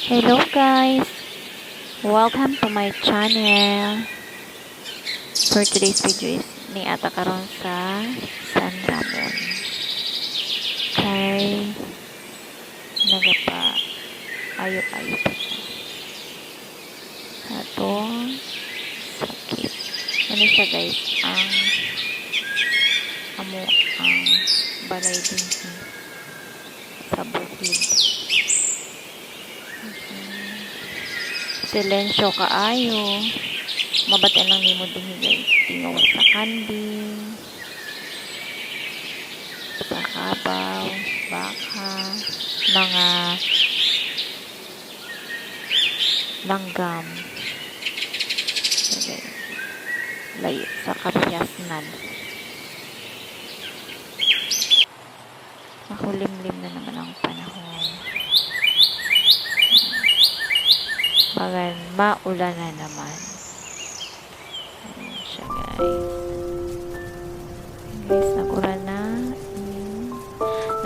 Hello guys! Welcome to my channel. For today's video is ni ata karon sa San Ramon. Kay nagapa ayo-ayo pa siya. Atong sakit. Ano siya guys? Ang balay din sa bukid. Silensyo kaayo. Mabatain lang nimo din guys. Tingaw sa kanding. Sa kabaw, baka, mga langgam. Okay. Layo sa kapyasnan. Makulimlim na naman ang panahon. Bagan maulan na naman. Ayan siya guys. Guys, nag-ulan na.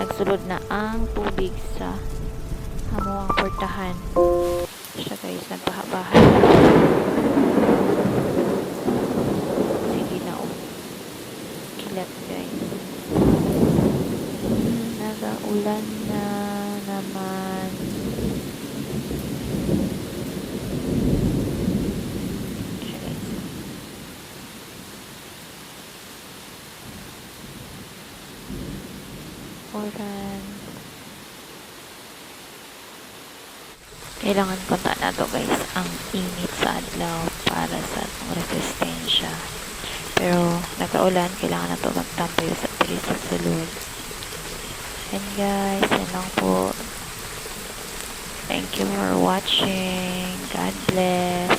Nagsulod na ang tubig sa hamuang portahan. Siya guys, nagbaha-baha na. Sige na kilat guys. Nag-ulan na naman. Ulan. Kailangan punta na to guys ang init sa adlaw para sa atong resistensya. Pero nagaulan, kailangan na to magtampo sa pilis sa sulod. And guys, yan lang po. Thank you for watching. God bless.